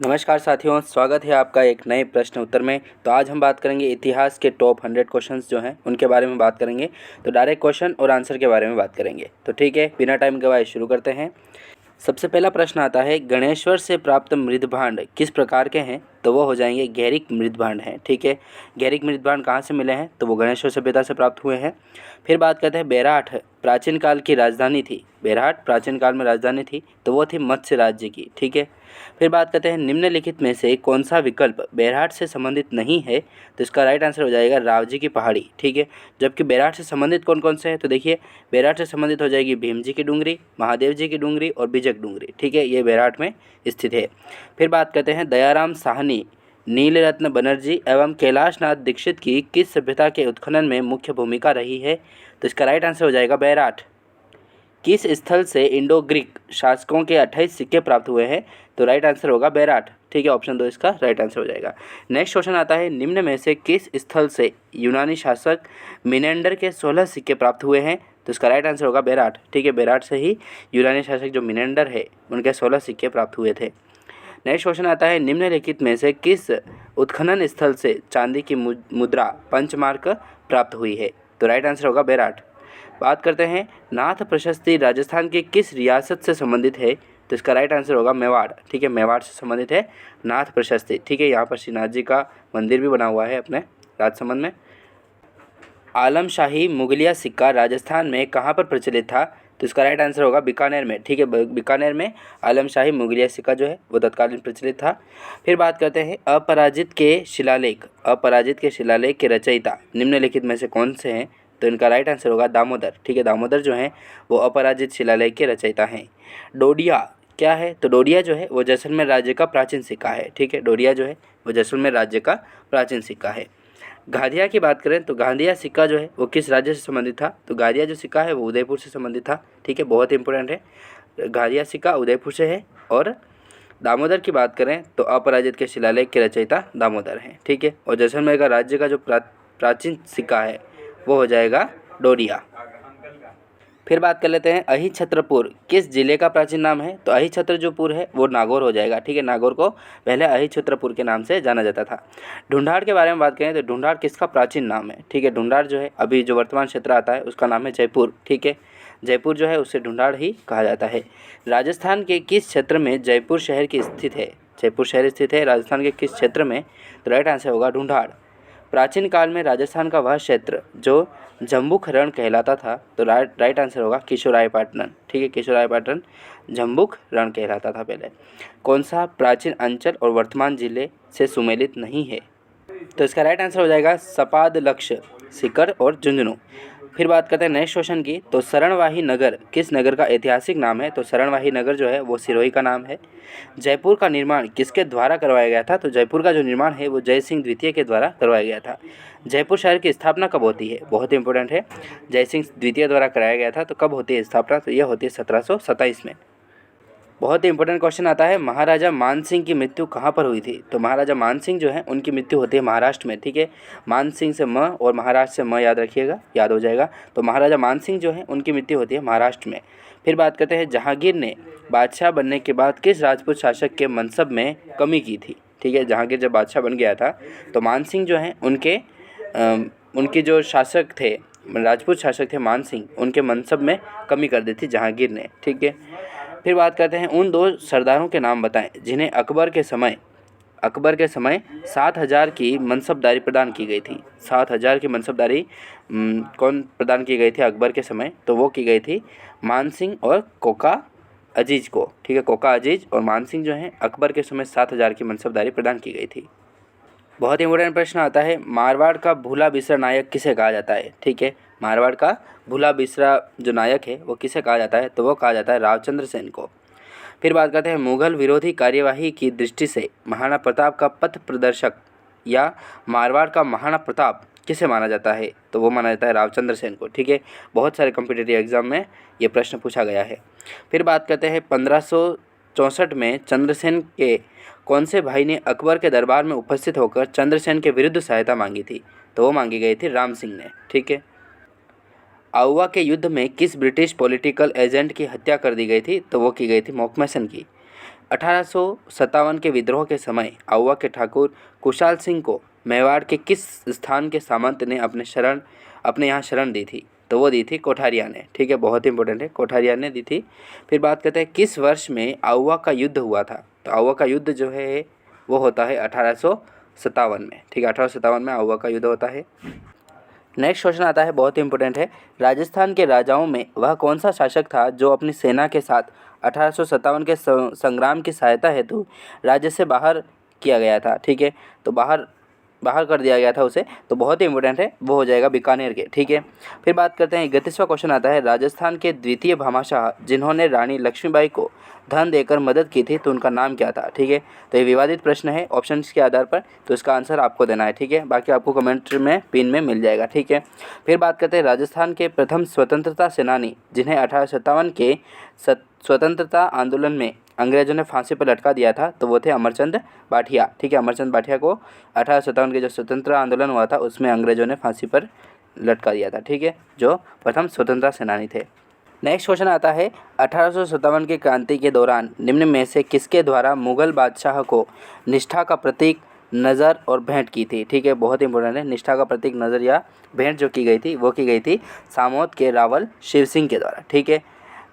नमस्कार साथियों, स्वागत है आपका एक नए प्रश्न उत्तर में। तो आज हम बात करेंगे इतिहास के टॉप 100 क्वेश्चंस जो हैं उनके बारे में बात करेंगे। तो डायरेक्ट क्वेश्चन और आंसर के बारे में बात करेंगे। तो ठीक है, बिना टाइम गवाए शुरू करते हैं। सबसे पहला प्रश्न आता है, गणेश्वर से प्राप्त मृदभांड किस प्रकार के हैं? तो वो हो जाएंगे गैरिक मृदभांड हैं। ठीक है, गैरिक मृदभांड कहाँ से मिले हैं? तो वो गणेश्वर सभ्यता से प्राप्त हुए हैं। फिर बात करते हैं, बेरहाट प्राचीन काल की राजधानी थी। बेरहाट प्राचीन काल में राजधानी थी तो वो थी मत्स्य राज्य की। ठीक है। फिर बात करते हैं, निम्नलिखित में से कौन सा विकल्प बेरहाट से संबंधित नहीं है? तो इसका राइट आंसर हो जाएगा रावजी की पहाड़ी। ठीक है, जबकि बेरहाट से संबंधित कौन कौन से हैं? तो देखिए, बेरहाट से संबंधित हो जाएगी भीम जी की डूंगरी, महादेव जी की डूंगरी और बिजक डूंगरी। ठीक है, ये बेरहाट में स्थित है। फिर बात करते हैं, दयाराम साहनी, नीलरत्न बनर्जी एवं कैलाशनाथ दीक्षित की किस सभ्यता के उत्खनन में मुख्य भूमिका रही है? तो इसका राइट आंसर हो जाएगा बेरहाट। किस स्थल से इंडो ग्रीक शासकों के 28 सिक्के प्राप्त हुए हैं? तो राइट आंसर होगा बेरहाट। ठीक है, ऑप्शन 2 इसका राइट आंसर हो जाएगा। नेक्स्ट क्वेश्चन आता है, निम्न में से किस स्थल से यूनानी शासक मिनेंडर के 16 सिक्के प्राप्त हुए हैं? तो इसका राइट आंसर होगा बेरहाट। ठीक है, बेरहाट से ही यूनानी शासक जो मिनेंडर है उनके 16 सिक्के प्राप्त हुए थे। नेक्स्ट क्वेश्चन आता है, निम्नलिखित में से किस उत्खनन स्थल से चांदी की मुद्रा पंचमार्क प्राप्त हुई है? तो राइट आंसर होगा बेरहाट। बात करते हैं, नाथ प्रशस्ति राजस्थान के किस रियासत से संबंधित है? तो इसका राइट आंसर होगा मेवाड़। ठीक है, मेवाड़ से संबंधित है नाथ प्रशस्ति। ठीक है, यहाँ पर श्रीनाथ जी का मंदिर भी बना हुआ है अपने राजसमंद में। आलमशाही मुगलिया सिक्का राजस्थान में कहाँ पर प्रचलित था? तो इसका राइट आंसर होगा बीकानेर में। ठीक है, बीकानेर में आलमशाही मुगलिया सिक्का जो है वो तत्कालीन प्रचलित था। फिर बात करते हैं, अपराजित के शिलालेख के रचयिता निम्नलिखित में से कौन से हैं? तो इनका राइट आंसर होगा दामोदर। ठीक है, दामोदर जो हैं वो अपराजित शिलालेख के रचयिता हैं। डोडिया क्या है? तो डोडिया जो है वो जैसलमेर राज्य का प्राचीन सिक्का है। ठीक है, डोडिया जो है वो जैसलमेर राज्य का प्राचीन सिक्का है। गांधिया की बात करें तो गांधिया सिक्का जो है वो किस राज्य से संबंधित था? तो गांधिया जो सिक्का है वो उदयपुर से संबंधित था। ठीक है, बहुत इंपॉर्टेंट है। गांधिया सिक्का उदयपुर से है। और दामोदर की बात करें तो अपराजित के शिलालेख के रचयिता दामोदर हैं। ठीक है, और जैसलमेर का राज्य का जो प्राचीन सिक्का है वो हो जाएगा डोडिया। फिर बात कर लेते हैं, अहिछत्रपुर किस जिले का प्राचीन नाम है? तो अहिछत्र जो पुर है वो नागौर हो जाएगा। ठीक है, नागौर को पहले अहिछत्रपुर के नाम से जाना जाता था। ढूंढाड़ के बारे में बात करें तो ढूंढाड़ किसका प्राचीन नाम है? ठीक है, ढूंढाड़ जो है अभी जो वर्तमान क्षेत्र आता है उसका नाम है जयपुर। ठीक है, जयपुर जो है उससे ढूंढाड़ ही कहा जाता है। राजस्थान के किस क्षेत्र में जयपुर शहर की स्थित है? जयपुर शहर स्थित है राजस्थान के किस क्षेत्र में? तो राइट आंसर होगा ढूंढाड़। प्राचीन काल में राजस्थान का वह क्षेत्र जो जम्बुक रण कहलाता था, तो राइट आंसर होगा किशोरायपाटन। ठीक है, किशोरायपाटन जम्बुक रण कहलाता था पहले। कौन सा प्राचीन अंचल और वर्तमान जिले से सुमेलित नहीं है? तो इसका राइट आंसर हो जाएगा सपाद, लक्ष्य, सीकर और झुंझुनू। फिर बात करते हैं नेक्स्ट क्वेश्चन की, तो शरणवाही नगर किस नगर का ऐतिहासिक नाम है? तो शरणवाही नगर जो है वो सिरोही का नाम है। जयपुर का निर्माण किसके द्वारा करवाया गया था? तो जयपुर का जो निर्माण है वो जय सिंह द्वितीय के द्वारा करवाया गया था। जयपुर शहर की स्थापना कब होती है? बहुत इंपॉर्टेंट है, जय सिंह द्वितीय द्वारा कराया गया था। तो कब होती है स्थापना? तो यह होती है 1727 में। बहुत ही इंपॉर्टेंट क्वेश्चन आता है, महाराजा मानसिंह की मृत्यु कहाँ पर हुई थी? तो महाराजा मानसिंह जो है उनकी मृत्यु होती है महाराष्ट्र में। ठीक है, मानसिंह से म और महाराष्ट्र से म याद रखिएगा, याद हो जाएगा। तो महाराजा मानसिंह जो है उनकी मृत्यु होती है महाराष्ट्र में। फिर बात करते हैं, जहांगीर ने बादशाह बनने के बाद किस राजपूत शासक के मनसब में कमी की थी? ठीक है, जहांगीर जब बादशाह बन गया था तो मानसिंह जो हैं उनके जो शासक थे, राजपूत शासक थे मानसिंह, उनके मनसब में कमी कर दी थी जहांगीर ने। ठीक है, फिर बात करते हैं, उन 2 सरदारों के नाम बताएं जिन्हें अकबर के समय 7,000 की मनसबदारी प्रदान की गई थी। 7,000 की मनसबदारी कौन प्रदान की गई थी अकबर के समय? तो वो की गई थी मानसिंह और कोका अजीज को। ठीक है, कोका अजीज और मानसिंह जो हैं अकबर के समय 7,000 की मनसबदारी प्रदान की गई थी। बहुत ही इंपॉर्टेंट प्रश्न आता है, मारवाड़ का भूला बिसरा नायक किसे कहा जाता है? ठीक है, मारवाड़ का भूला बिसरा जो नायक है वो किसे कहा जाता है? तो वो कहा जाता है रावचंद्र सेन को। फिर बात करते हैं, मुगल विरोधी कार्यवाही की दृष्टि से महाराणा प्रताप का पथ प्रदर्शक या मारवाड़ का महाराणा प्रताप किसे माना जाता है? तो वो माना जाता है रावचंद्र सेन को। ठीक है, बहुत सारे कॉम्पिटिटिव एग्जाम में ये प्रश्न पूछा गया है। फिर बात करते हैं, 1564 में चंद्रसेन के कौन से भाई ने अकबर के दरबार में उपस्थित होकर चंद्रसेन के विरुद्ध सहायता मांगी थी? तो वो मांगी गई थी राम सिंह ने। ठीक है, आउवा के युद्ध में किस ब्रिटिश पॉलिटिकल एजेंट की हत्या कर दी गई थी? तो वो की गई थी मॉकमेसन की। 1857 के विद्रोह के समय आउवा के ठाकुर कुशाल सिंह को मेवाड़ के किस स्थान के सामंत ने अपने यहाँ शरण दी थी? तो वो दी थी कोठारिया ने। ठीक है, बहुत इंपॉर्टेंट है, कोठारिया ने दी थी। फिर बात करते हैं किस वर्ष में आउवा का युद्ध हुआ था? तो आउवा का युद्ध जो है वो होता है 1857 में। ठीक है, 1857 में आउवा का युद्ध होता है। नेक्स्ट क्वेश्चन आता है, बहुत इंपॉर्टेंट है। राजस्थान के राजाओं में वह कौन सा शासक था जो अपनी सेना के साथ 1857 के संग्राम की सहायता हेतु राज्य से बाहर किया गया था? ठीक है, तो बाहर कर दिया गया था उसे, तो बहुत ही इंपॉर्टेंट है, वो हो जाएगा बीकानेर के। ठीक है, फिर बात करते हैं 31वां क्वेश्चन आता है, राजस्थान के द्वितीय भामाशाह जिन्होंने रानी लक्ष्मीबाई को धन देकर मदद की थी तो उनका नाम क्या था? ठीक है, तो ये विवादित प्रश्न है ऑप्शंस के आधार पर, तो इसका आंसर आपको देना है। ठीक है, बाकी आपको कमेंट में पिन में मिल जाएगा। ठीक है, फिर बात करते हैं राजस्थान के प्रथम स्वतंत्रता सेनानी जिन्हें 1857 के स्वतंत्रता आंदोलन में अंग्रेजों ने फांसी पर लटका दिया था, तो वो थे अमरचंद बाठिया। ठीक है, अमरचंद बाठिया को 1857 के जो स्वतंत्रता आंदोलन हुआ था उसमें अंग्रेजों ने फांसी पर लटका दिया था। ठीक है, जो प्रथम स्वतंत्रता सेनानी थे। नेक्स्ट क्वेश्चन आता है, 1857 की क्रांति के दौरान निम्न में से किसके द्वारा मुगल बादशाह को निष्ठा का प्रतीक नज़र और भेंट की थी? ठीक है, बहुत इंपॉर्टेंट है, निष्ठा का प्रतीक नज़र या भेंट जो की गई थी वो की गई थी सामोद के रावल शिव सिंह के द्वारा। ठीक है,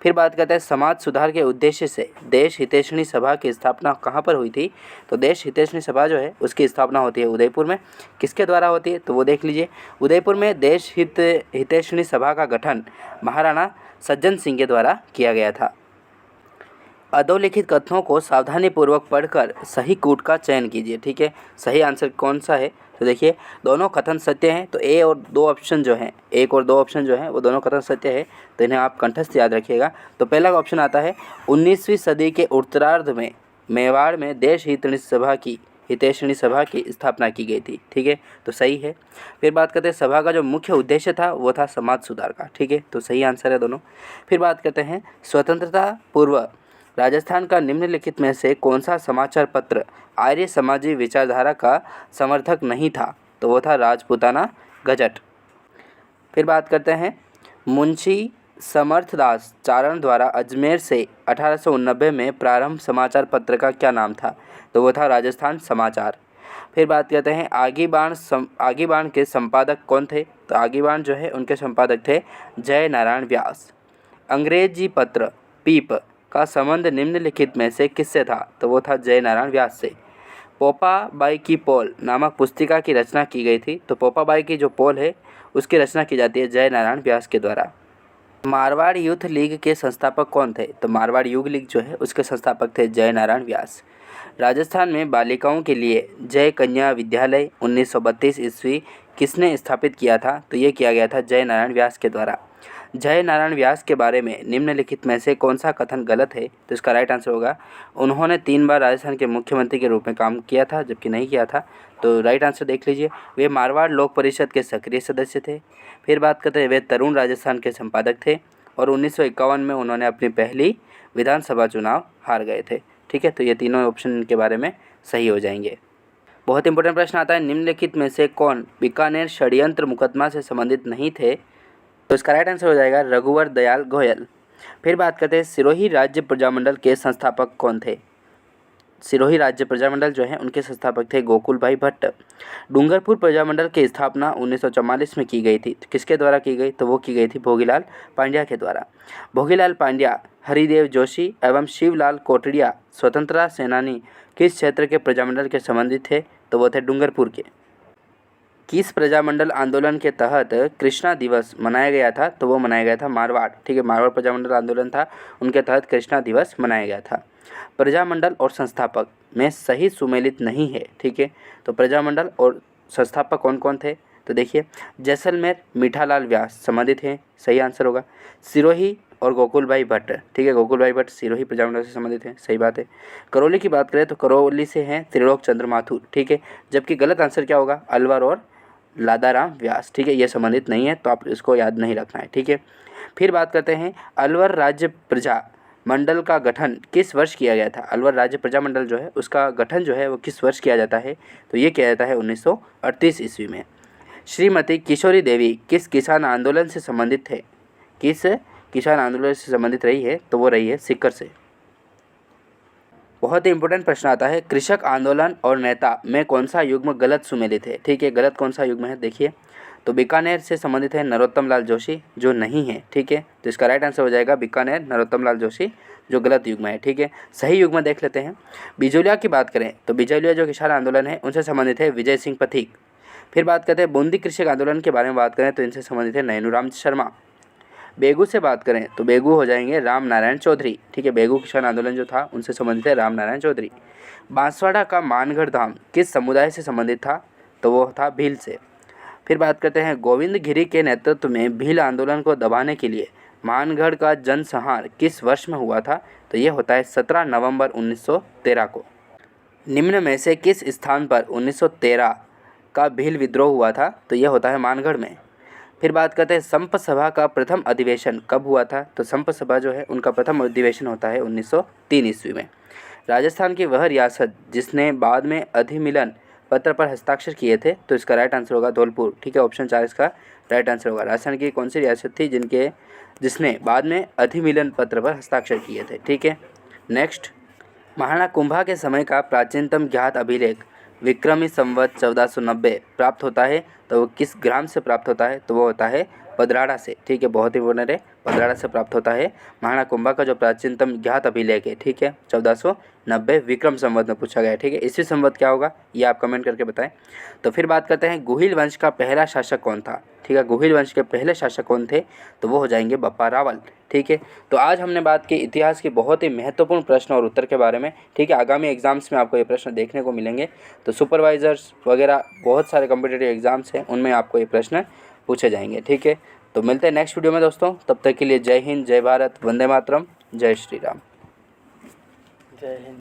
फिर बात करते हैं समाज सुधार के उद्देश्य से देश हितैषणी सभा की स्थापना कहाँ पर हुई थी? तो देश हितैषणी सभा जो है उसकी स्थापना होती है उदयपुर में। किसके द्वारा होती है? तो वो देख लीजिए, उदयपुर में देश हितैषणी सभा का गठन महाराणा सज्जन सिंह के द्वारा किया गया था। अधोलिखित कथनों को सावधानीपूर्वक पढ़कर सही कूट का चयन कीजिए। ठीक है, सही आंसर कौन सा है? तो देखिए, दोनों कथन सत्य हैं, तो एक और दो ऑप्शन जो हैं वो दोनों कथन सत्य है, तो इन्हें आप कंठस्थ याद रखिएगा। तो पहला ऑप्शन आता है 19वीं सदी के उत्तरार्ध में मेवाड़ में देश हितैषणी सभा की स्थापना की गई थी। ठीक है, तो सही है। फिर बात करते हैं सभा का जो मुख्य उद्देश्य था वो था समाज सुधार का। ठीक है, तो सही आंसर है दोनों। फिर बात करते हैं स्वतंत्रता पूर्व राजस्थान का निम्नलिखित में से कौन सा समाचार पत्र आर्य समाजी विचारधारा का समर्थक नहीं था? तो वो था राजपूताना गजट। फिर बात करते हैं मुंशी समर्थदास चारण द्वारा अजमेर से 1890 में प्रारंभ समाचार पत्र का क्या नाम था? तो वो था राजस्थान समाचार। फिर बात करते हैं आगीबाण के संपादक कौन थे? तो आगीबाण जो है उनके संपादक थे जय नारायण व्यास। अंग्रेजी पत्र पीप का संबंध निम्नलिखित में से किससे था? तो वो था जय नारायण व्यास से। पोपा बाई की पोल नामक पुस्तिका की रचना की गई थी, तो पोपा बाई की जो पोल है उसकी रचना की जाती है जय नारायण व्यास के द्वारा। मारवाड़ यूथ लीग के संस्थापक कौन थे? तो मारवाड़ युग लीग जो है उसके संस्थापक थे जय नारायण व्यास। राजस्थान में बालिकाओं के लिए जय कन्या विद्यालय 1932 ईस्वी किसने स्थापित किया था? तो ये किया गया था जय नारायण व्यास के द्वारा। जय नारायण व्यास के बारे में निम्नलिखित में से कौन सा कथन गलत है? तो इसका राइट आंसर होगा उन्होंने 3 बार राजस्थान के मुख्यमंत्री के रूप में काम किया था, जबकि नहीं किया था। तो राइट आंसर देख लीजिए, वे मारवाड़ लोक परिषद के सक्रिय सदस्य थे। फिर बात करते हैं वे तरुण राजस्थान के संपादक थे और 1951 में उन्होंने अपनी पहली विधानसभा चुनाव हार गए थे। ठीक है, तो ये तीनों ऑप्शन के बारे में सही हो जाएंगे। बहुत इंपॉर्टेंट प्रश्न आता है, निम्नलिखित में से कौन बीकानेर षड्यंत्र मुकदमा से संबंधित नहीं थे? तो इसका राइट आंसर हो जाएगा रघुवर दयाल गोयल। फिर बात करते हैं सिरोही राज्य प्रजामंडल के संस्थापक कौन थे? सिरोही राज्य प्रजामंडल जो है उनके संस्थापक थे गोकुल भाई भट्ट। डूंगरपुर प्रजामंडल की स्थापना 1944 में की गई थी, तो किसके द्वारा की गई? तो वो की गई थी भोगीलाल पांड्या के द्वारा। भोगीलाल पांड्या, हरिदेव जोशी एवं शिवलाल कोटड़िया स्वतंत्रता सेनानी किस क्षेत्र के प्रजामंडल के संबंधित थे? तो वो थे डूंगरपुर के। किस प्रजामंडल आंदोलन के तहत कृष्णा दिवस मनाया गया था? तो वो मनाया गया था मारवाड़। ठीक है, मारवाड़ प्रजामंडल आंदोलन था, उनके तहत कृष्णा दिवस मनाया गया था। प्रजामंडल और संस्थापक में सही सुमेलित नहीं है। ठीक है, तो प्रजामंडल और संस्थापक कौन कौन थे? तो देखिए, जैसलमेर मीठालाल व्यास संबंधित हैं, सही आंसर होगा। सिरोही और गोकुल भाई भट्ट। ठीक है, गोकुल भाई भट्ट सिरोही प्रजामंडल से संबंधित हैं, सही बात है। करौली की बात करें तो करौली से हैं त्रिलोक चंद्र माथुर। ठीक है, जबकि गलत आंसर क्या होगा? अलवर और लादाराम व्यास। ठीक है, ये संबंधित नहीं है, तो आप इसको याद नहीं रखना है। ठीक है, फिर बात करते हैं अलवर राज्य प्रजा मंडल का गठन किस वर्ष किया गया था? अलवर राज्य प्रजामंडल जो है उसका गठन जो है वो किस वर्ष किया जाता है? तो ये किया जाता है 1938 ईस्वी में। श्रीमती किशोरी देवी किस किसान आंदोलन से संबंधित थे? किस किसान आंदोलन से संबंधित रही है? तो वो रही है सीकर से। बहुत ही इंपॉर्टेंट प्रश्न आता है, कृषक आंदोलन और नेता में कौन सा युग्म गलत सुमेलित है। ठीक है, गलत कौन सा युग्म है देखिए, तो बीकानेर से संबंधित है नरोत्तम लाल जोशी, जो नहीं है। ठीक है, तो इसका राइट आंसर हो जाएगा बीकानेर नरोत्तम लाल जोशी, जो गलत युग्म है। ठीक है, सही युग्म देख लेते हैं। बिजोलिया की बात करें तो बिजोलिया जो किसान आंदोलन है उनसे संबंधित है विजय सिंह पथिक। फिर बात करते हैं बूंदी कृषक आंदोलन के बारे में बात करें तो इनसे संबंधित है नैनूराम शर्मा। बेगू से बात करें तो बेगू हो जाएंगे राम नारायण चौधरी। ठीक है, बेगू किसान आंदोलन जो था उनसे संबंधित है राम नारायण चौधरी। बांसवाड़ा का मानगढ़ धाम किस समुदाय से संबंधित था, तो वो था भील से। फिर बात करते हैं गोविंद गिरी के नेतृत्व में भील आंदोलन को दबाने के लिए मानगढ़ का जनसंहार किस वर्ष में हुआ था, तो ये होता है 17 नवंबर 1913 को। निम्न में से किस स्थान पर 1913 का भील विद्रोह हुआ था, तो ये होता है मानगढ़ में। फिर बात करते हैं संप सभा का प्रथम अधिवेशन कब हुआ था, तो संप सभा जो है उनका प्रथम अधिवेशन होता है 1903 ईस्वी में। राजस्थान की वह रियासत जिसने बाद में अधिमिलन पत्र पर हस्ताक्षर किए थे, तो इसका राइट आंसर होगा धौलपुर। ठीक है, ऑप्शन 4 इसका राइट आंसर होगा। राजस्थान की कौन सी रियासत थी जिसने बाद में अधिमिलन पत्र पर हस्ताक्षर किए थे। ठीक है, नेक्स्ट, महाराणा कुंभा के समय का प्राचीनतम ज्ञात अभिलेख विक्रमी संवत 1490 प्राप्त होता है, तो वो किस ग्राम से प्राप्त होता है, तो वो होता है पदराड़ा से। ठीक है, बहुत ही इंपॉर्टेंट है, पदराड़ा से प्राप्त होता है महाराणा कुंभा का जो प्राचीनतम ज्ञात अभिलेख है। ठीक है, 1490 विक्रम संवत में पूछा गया है। ठीक है, इसी संवत क्या होगा ये आप कमेंट करके बताएं। तो फिर बात करते हैं गुहिल वंश का पहला शासक कौन था। ठीक है, गुहिल वंश के पहले शासक कौन थे, तो वो हो जाएंगे बप्पा रावल। ठीक है, तो आज हमने बात की इतिहास के बहुत ही महत्वपूर्ण प्रश्न और उत्तर के बारे में। ठीक है, आगामी एग्जाम्स में आपको ये प्रश्न देखने को मिलेंगे, तो सुपरवाइजर्स वगैरह बहुत सारे कॉम्पिटिटिव एग्जाम्स हैं उनमें आपको ये प्रश्न पूछे जाएंगे। ठीक है, तो मिलते हैं नेक्स्ट वीडियो में दोस्तों, तब तक के लिए जय हिंद, जय भारत, वंदे मातरम, जय श्री राम। जय हिंद।